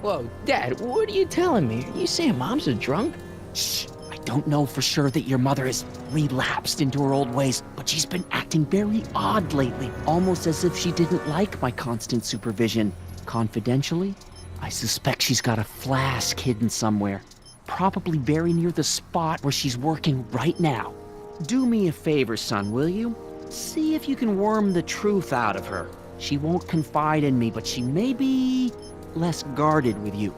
Whoa, Dad, what are you telling me? Are you saying Mom's a drunk? Shh. I don't know for sure that your mother has relapsed into her old ways, but she's been acting very odd lately, almost as if she didn't like my constant supervision. Confidentially, I suspect she's got a flask hidden somewhere, probably very near the spot where she's working right now. Do me a favor, son, will you? See if you can worm the truth out of her. She won't confide in me, but she may be less guarded with you.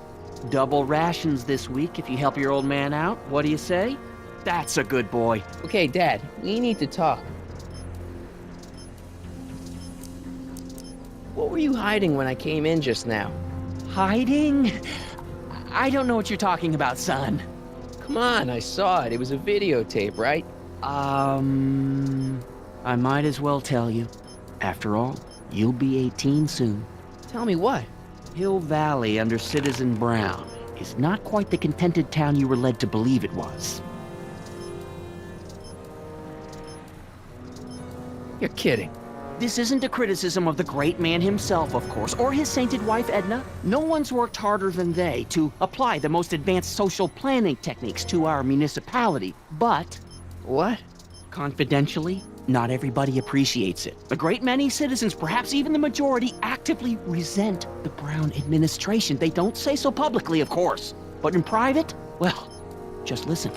Double rations this week if you help your old man out. What do you say? That's a good boy. Okay, Dad, we need to talk. What were you hiding when I came in just now? Hiding? I don't know what you're talking about, son. Come on, I saw it. It was a videotape, right? I might as well tell you. After all, you'll be 18 soon. Tell me what? Hill Valley under Citizen Brown is not quite the contented town you were led to believe it was. You're kidding. This isn't a criticism of the great man himself, of course, or his sainted wife, Edna. No one's worked harder than they to apply the most advanced social planning techniques to our municipality, but... What? Confidentially, not everybody appreciates it. A great many citizens, perhaps even the majority, actively resent the Brown administration. They don't say so publicly, of course. But in private, well, just listen.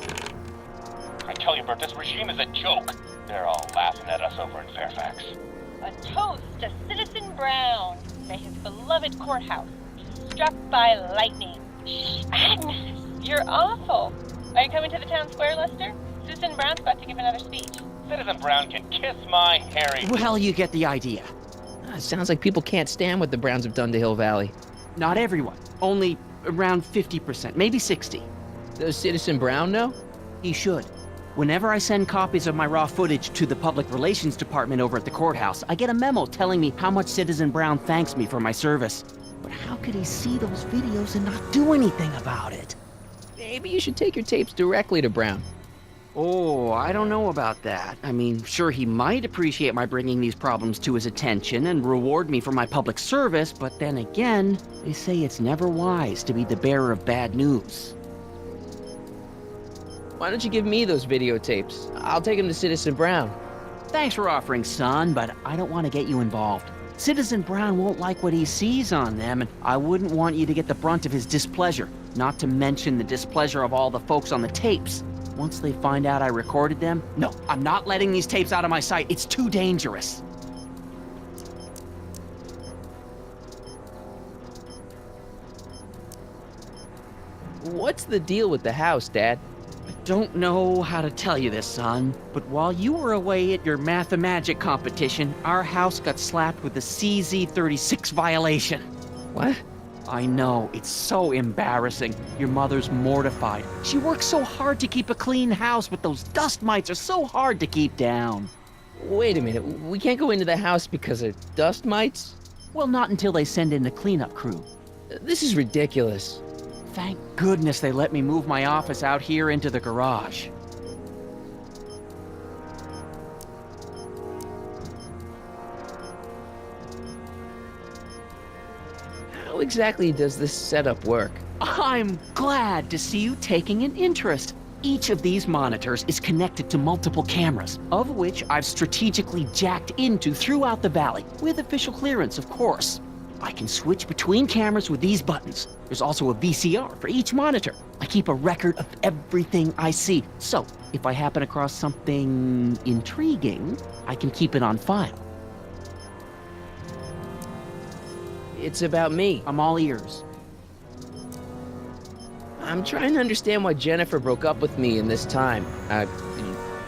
I tell you, Bert, this regime is a joke. They're all laughing at us over in Fairfax. A toast to Citizen Brown. May his beloved courthouse be struck by lightning. Shh, Agnes, you're awful. Are you coming to the town square, Lester? Citizen Brown's about to give another speech. Citizen Brown can kiss my hairy... Well, you get the idea. It sounds like people can't stand what the Browns have done to Hill Valley. Not everyone. Only around 50%, maybe 60. Does Citizen Brown know? He should. Whenever I send copies of my raw footage to the Public Relations Department over at the courthouse, I get a memo telling me how much Citizen Brown thanks me for my service. But how could he see those videos and not do anything about it? Maybe you should take your tapes directly to Brown. Oh, I don't know about that. I mean, sure, he might appreciate my bringing these problems to his attention and reward me for my public service, but then again, they say it's never wise to be the bearer of bad news. Why don't you give me those videotapes? I'll take them to Citizen Brown. Thanks for offering, son, but I don't want to get you involved. Citizen Brown won't like what he sees on them, and I wouldn't want you to get the brunt of his displeasure, not to mention the displeasure of all the folks on the tapes. Once they find out I recorded them, no, I'm not letting these tapes out of my sight. It's too dangerous. What's the deal with the house, Dad? I don't know how to tell you this, son, but while you were away at your Mathemagic competition, our house got slapped with a CZ36 violation. What? I know, it's so embarrassing. Your mother's mortified. She works so hard to keep a clean house, but those dust mites are so hard to keep down. Wait a minute, we can't go into the house because of dust mites? Well, not until they send in the cleanup crew. This is ridiculous. Thank goodness they let me move my office out here into the garage. How exactly does this setup work? I'm glad to see you taking an interest. Each of these monitors is connected to multiple cameras, of which I've strategically jacked into throughout the valley, with official clearance, of course. I can switch between cameras with these buttons. There's also a VCR for each monitor. I keep a record of everything I see, so if I happen across something intriguing, I can keep it on file. It's about me. I'm all ears. I'm trying to understand why Jennifer broke up with me in this time,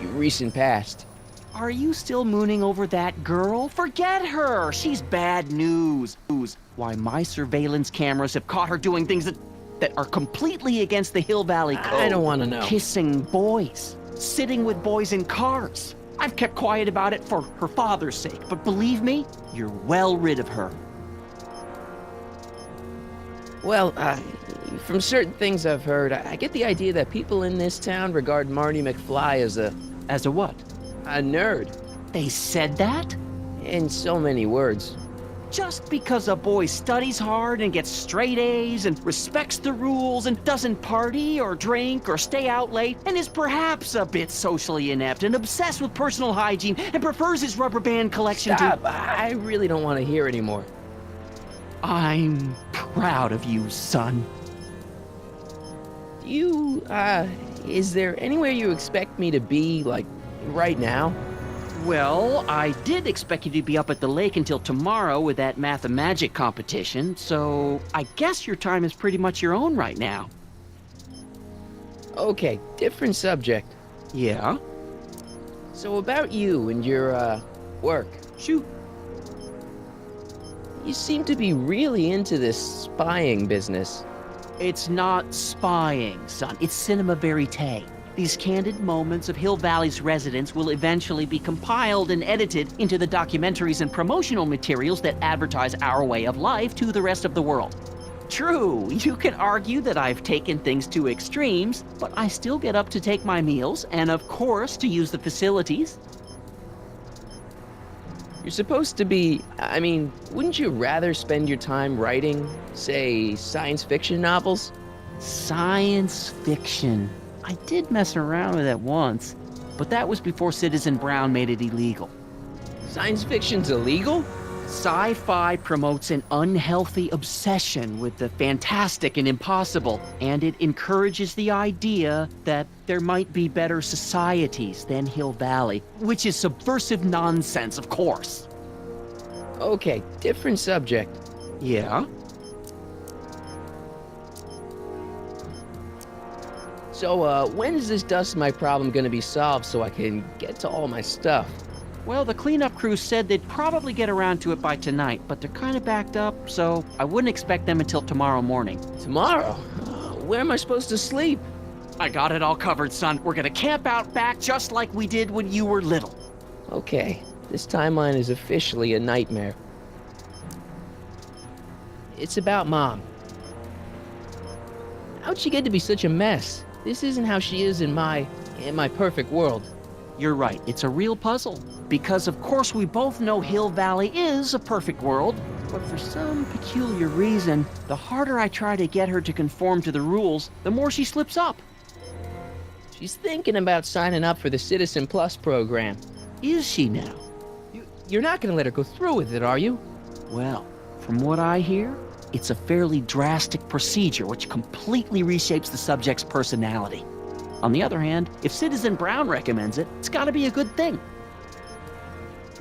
recent past. Are you still mooning over that girl? Forget her! She's bad news. Why, my surveillance cameras have caught her doing things that are completely against the Hill Valley Code. I don't want to know. Kissing boys, sitting with boys in cars. I've kept quiet about it for her father's sake, but believe me, you're well rid of her. Well, from certain things I've heard, I get the idea that people in this town regard Marty McFly as a As a what? nerd. They said that? In so many words. Just because a boy studies hard and gets straight A's and respects the rules and doesn't party or drink or stay out late and is perhaps a bit socially inept and obsessed with personal hygiene and prefers his rubber band collection Stop! I really don't want to hear anymore. I'm proud of you, son. Is there anywhere you expect me to be, like, right now? Well, I did expect you to be up at the lake until tomorrow with that Math-O-Magic competition, so I guess your time is pretty much your own right now. Okay, different subject. Yeah? So about you and your, work. Shoot. You seem to be really into this spying business. It's not spying, son. It's cinema verite. These candid moments of Hill Valley's residents will eventually be compiled and edited into the documentaries and promotional materials that advertise our way of life to the rest of the world. True, you can argue that I've taken things to extremes, but I still get up to take my meals and, of course, to use the facilities. You're supposed to be... I mean, wouldn't you rather spend your time writing, say, science fiction novels? Science fiction. I did mess around with that once, but that was before Citizen Brown made it illegal. Science fiction's illegal? Sci-fi promotes an unhealthy obsession with the fantastic and impossible, and it encourages the idea that there might be better societies than Hill Valley, which is subversive nonsense, of course. Okay, different subject. Yeah? So, when is this dust mite problem gonna be solved so I can get to all my stuff? Well, the cleanup crew said they'd probably get around to it by tonight, but they're kind of backed up, so I wouldn't expect them until tomorrow morning. Tomorrow? Where am I supposed to sleep? I got it all covered, son. We're gonna camp out back just like we did when you were little. Okay, this timeline is officially a nightmare. It's about Mom. How'd she get to be such a mess? This isn't how she is in my perfect world. You're right, it's a real puzzle. Because of course we both know Hill Valley is a perfect world, but for some peculiar reason, the harder I try to get her to conform to the rules, the more she slips up. She's thinking about signing up for the Citizen Plus program. Is she now? You're not gonna let her go through with it, are you? Well, from what I hear, it's a fairly drastic procedure which completely reshapes the subject's personality. On the other hand, if Citizen Brown recommends it, it's gotta be a good thing.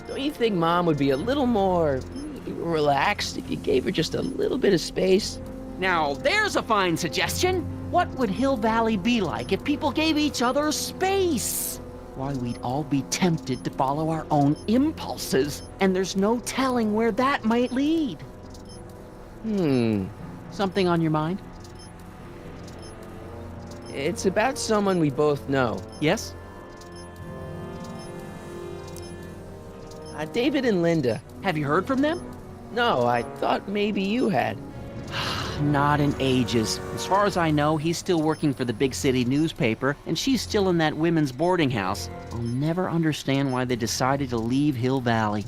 Don't you think Mom would be a little more relaxed if you gave her just a little bit of space? Now, there's a fine suggestion. What would Hill Valley be like if people gave each other space? Why, we'd all be tempted to follow our own impulses, and there's no telling where that might lead. Something on your mind? It's about someone we both know. Yes? David and Linda. Have you heard from them? No, I thought maybe you had. Not in ages. As far as I know, he's still working for the big city newspaper, and she's still in that women's boarding house. I'll never understand why they decided to leave Hill Valley.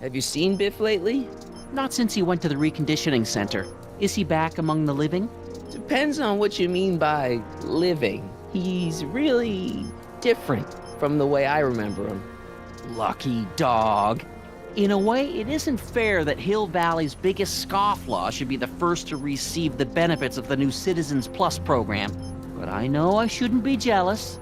Have you seen Biff lately? Not since he went to the reconditioning center. Is he back among the living? Depends on what you mean by living. He's really different from the way I remember him. Lucky dog. In a way, it isn't fair that Hill Valley's biggest scofflaw should be the first to receive the benefits of the new Citizens Plus program. But I know I shouldn't be jealous.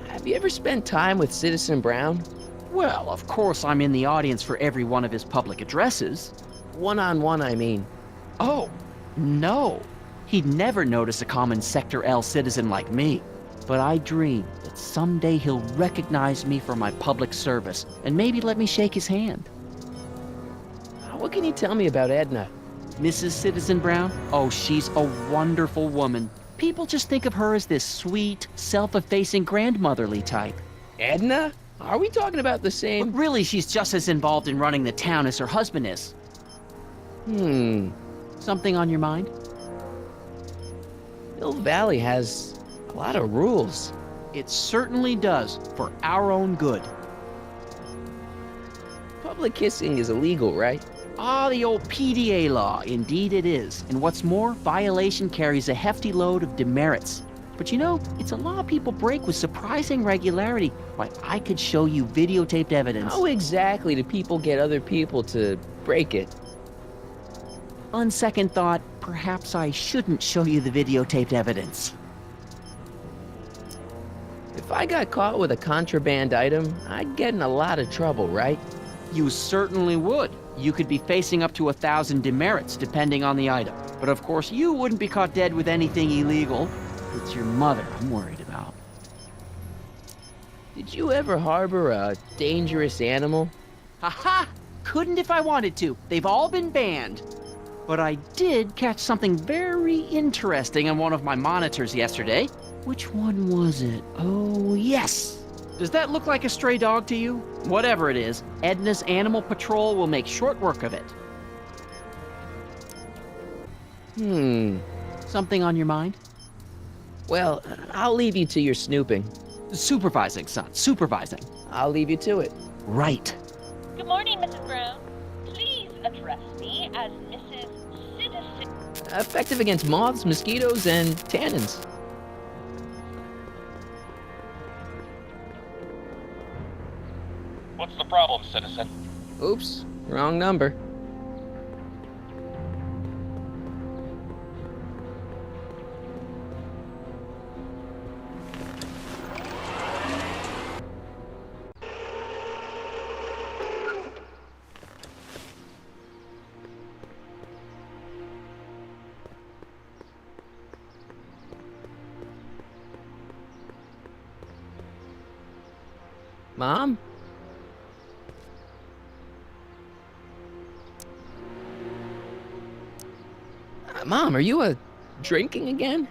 Have you ever spent time with Citizen Brown? Well, of course I'm in the audience for every one of his public addresses. One-on-one, I mean. Oh, no. He'd never notice a common Sector L citizen like me. But I dream that someday he'll recognize me for my public service and maybe let me shake his hand. What can you tell me about Edna? Mrs. Citizen Brown? Oh, she's a wonderful woman. People just think of her as this sweet, self-effacing grandmotherly type. Edna? Are we talking about the But same? really, she's just as involved in running the town as her husband is. Something on your mind? Hill Valley has a lot of rules. It certainly does, for our own good. public kissing is illegal, right? Ah, the old PDA law. Indeed it is. And what's more, violation carries a hefty load of demerits. But you know, it's a law people break with surprising regularity. Why, I could show you videotaped evidence. How exactly do people get other people to break it? On second thought, perhaps I shouldn't show you the videotaped evidence. If I got caught with a contraband item, I'd get in a lot of trouble, right? You certainly would. You could be facing up to 1,000 demerits, depending on the item. But of course, you wouldn't be caught dead with anything illegal. It's your mother I'm worried about. Did you ever harbor a dangerous animal? Haha! Couldn't if I wanted to. They've all been banned. But I did catch something very interesting on one of my monitors yesterday. Which one was it? Oh, yes! Does that look like a stray dog to you? Whatever it is, Edna's Animal Patrol will make short work of it. Something on your mind? Well, I'll leave you to your snooping. Supervising, son, supervising. I'll leave you to it. Right. Good morning, Mrs. Brown. Please address me as Mrs. Citizen. Effective against moths, mosquitoes, and tannins. What's the problem, citizen? Oops, wrong number. Mom? Mom, are you drinking again?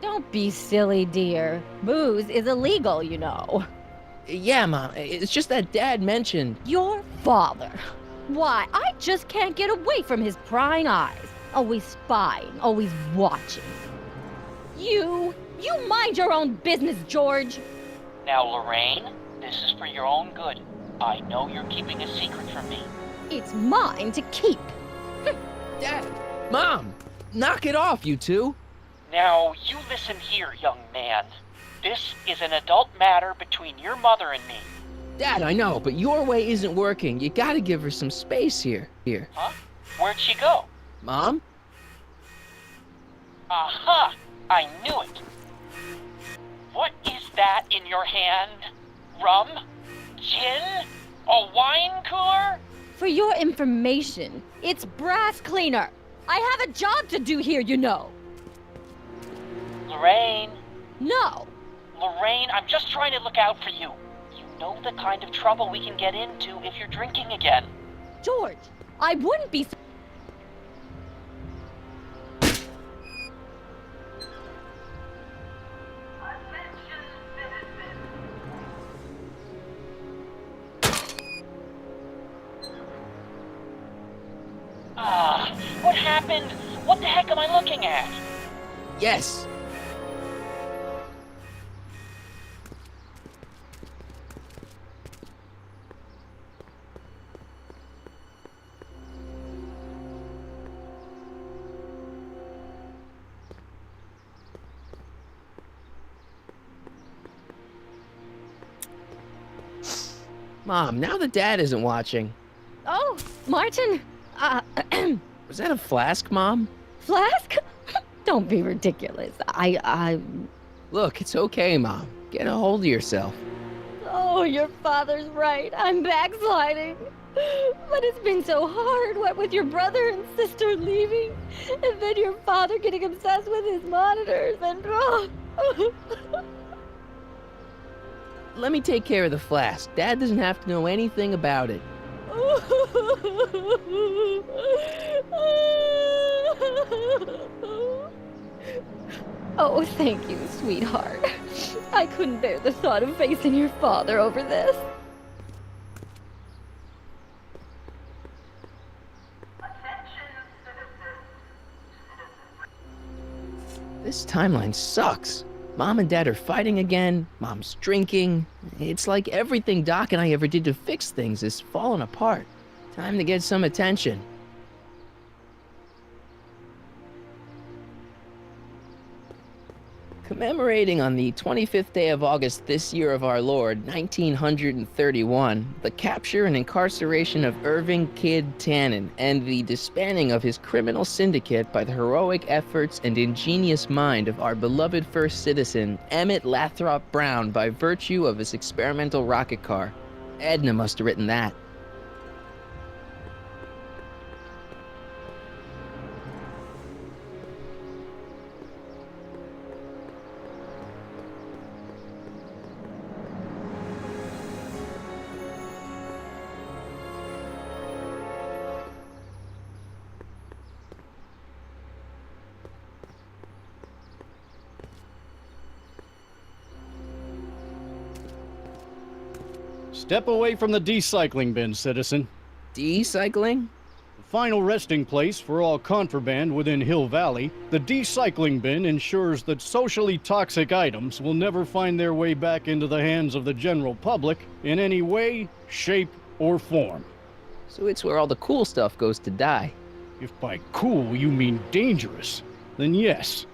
Don't be silly, dear. Booze is illegal, you know. Yeah, Mom. It's just that Dad mentioned. Your father. Why, I just can't get away from his prying eyes. Always spying, always watching. You mind your own business, George. Now, Lorraine, this is for your own good. I know you're keeping a secret from me. It's mine to keep. Dad! Mom! Knock it off, you two! Now, you listen here, young man. This is an adult matter between your mother and me. Dad, I know, but your way isn't working. You gotta give her some space here. Here. Huh? Where'd she go? Mom? Aha! I knew it. What is that in your hand? Rum? Gin? A wine cooler? For your information, it's brass cleaner. I have a job to do here, you know. Lorraine. No. Lorraine, I'm just trying to look out for you. You know the kind of trouble we can get into if you're drinking again. George, I wouldn't be... What happened? What the heck am I looking at? Yes! Mom, now that Dad isn't watching. Oh, Martin, Was that a flask, Mom? Flask? Don't be ridiculous. Look, it's okay, Mom. Get a hold of yourself. Oh, your father's right. I'm backsliding. But it's been so hard, what with your brother and sister leaving, and then your father getting obsessed with his monitors, and... Let me take care of the flask. Dad doesn't have to know anything about it. Oh, thank you, sweetheart. I couldn't bear the thought of facing your father over this. This timeline sucks. Mom and Dad are fighting again. Mom's drinking. It's like everything Doc and I ever did to fix things is falling apart. Time to get some attention. Commemorating on the 25th day of August this year of our Lord, 1931, the capture and incarceration of Irving Kid Tannen and the disbanding of his criminal syndicate by the heroic efforts and ingenious mind of our beloved first citizen, Emmett Lathrop Brown, by virtue of his experimental rocket car. Edna must have written that. Step away from the decycling bin, citizen. Decycling? The final resting place for all contraband within Hill Valley, the decycling bin ensures that socially toxic items will never find their way back into the hands of the general public in any way, shape, or form. So it's where all the cool stuff goes to die. If by cool you mean dangerous, then yes.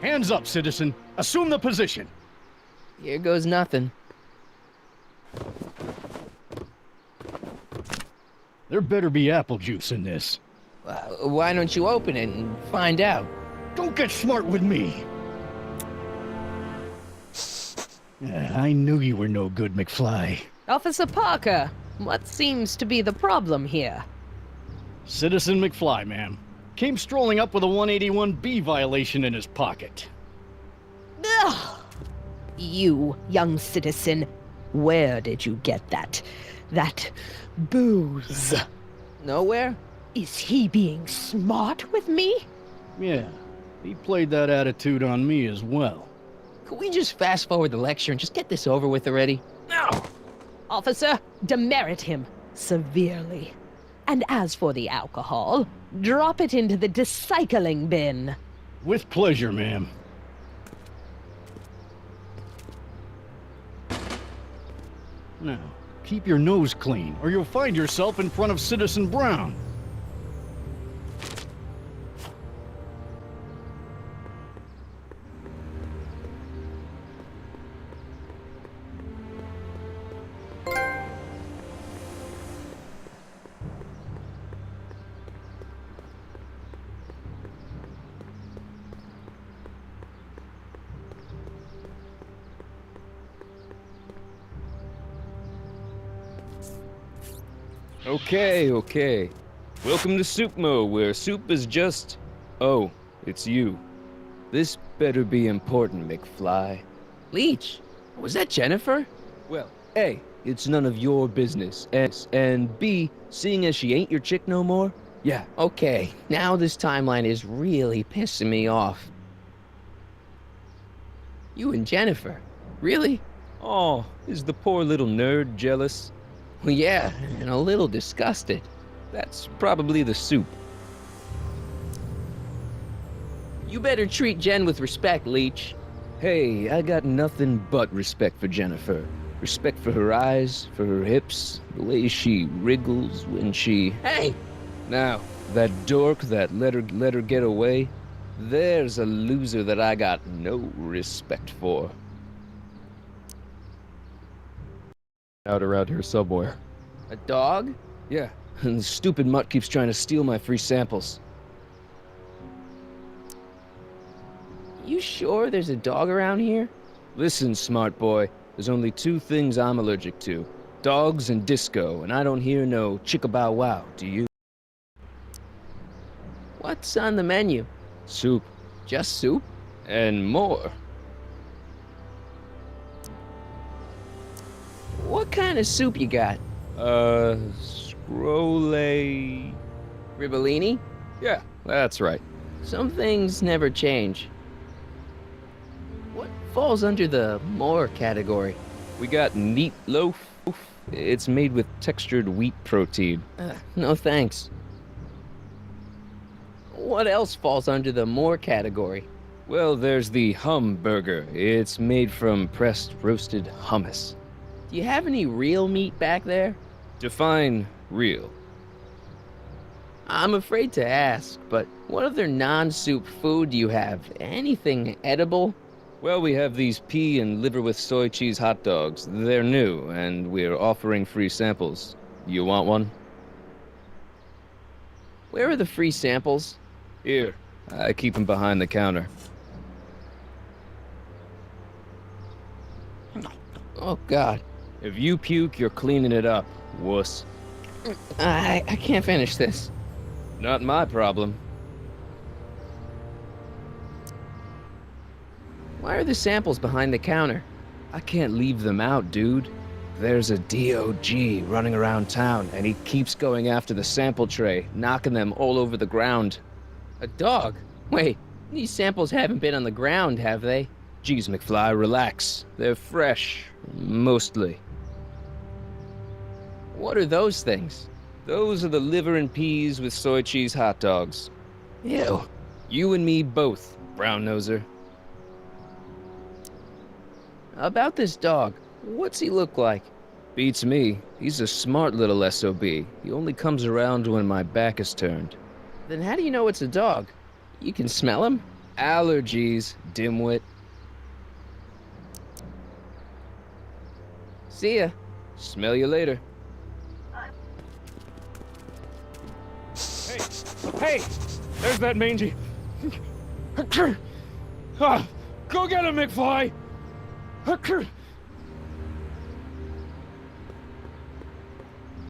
Hands up, citizen. Assume the position. Here goes nothing. There better be apple juice in this. Why don't you open it and find out? Don't get smart with me. I knew you were no good, McFly. Officer Parker, what seems to be the problem here? Citizen McFly, ma'am. Came strolling up with a 181B violation in his pocket. Ugh! You, young citizen, where did you get that booze? Nowhere? Is he being smart with me? Yeah, he played that attitude on me as well. Could we just fast forward the lecture and just get this over with already? No! Officer, demerit him severely. And as for the alcohol, drop it into the decycling bin. With pleasure, ma'am. Now, keep your nose clean, or you'll find yourself in front of Citizen Brown. Okay. Welcome to Soupmo, where soup is just... Oh, it's you. This better be important, McFly. Leech, was that Jennifer? Well, A, it's none of your business, and B, seeing as she ain't your chick no more, yeah. Okay, now this timeline is really pissing me off. You and Jennifer? Really? Oh, is the poor little nerd jealous? Well, yeah, and a little disgusted. That's probably the soup. You better treat Jen with respect, Leech. Hey, I got nothing but respect for Jennifer. Respect for her eyes, for her hips, the way she wriggles when she... Hey! Now, that dork that let her get away, there's a loser that I got no respect for. Out around here somewhere. A dog? Yeah, and the stupid mutt keeps trying to steal my free samples. You sure there's a dog around here? Listen, smart boy, there's only two things I'm allergic to. Dogs and disco, and I don't hear no chicka-bow wow, do you? What's on the menu? Soup. Just soup? And more. What kind of soup you got? Scrolle... Ribellini? Yeah, that's right. Some things never change. What falls under the more category? We got neat loaf. It's made with textured wheat protein. No thanks. What else falls under the more category? Well, there's the Hum Burger. It's made from pressed roasted hummus. Do you have any real meat back there? Define real. I'm afraid to ask, but what other non-soup food do you have? Anything edible? Well, we have these pea and liver with soy cheese hot dogs. They're new, and we're offering free samples. You want one? Where are the free samples? Here. I keep them behind the counter. Oh, God. If you puke, you're cleaning it up, wuss. I can't finish this. Not my problem. Why are the samples behind the counter? I can't leave them out, dude. There's a DOG running around town, and he keeps going after the sample tray, knocking them all over the ground. A dog? Wait, these samples haven't been on the ground, have they? Geez, McFly, relax. They're fresh. Mostly. What are those things? Those are the liver and peas with soy cheese hot dogs. Ew. You and me both, brown noser. About this dog, what's he look like? Beats me. He's a smart little SOB. He only comes around when my back is turned. Then how do you know it's a dog? You can smell him? Allergies, dimwit. See ya. Smell you later. Hey! There's that mangy. Go get him, McFly!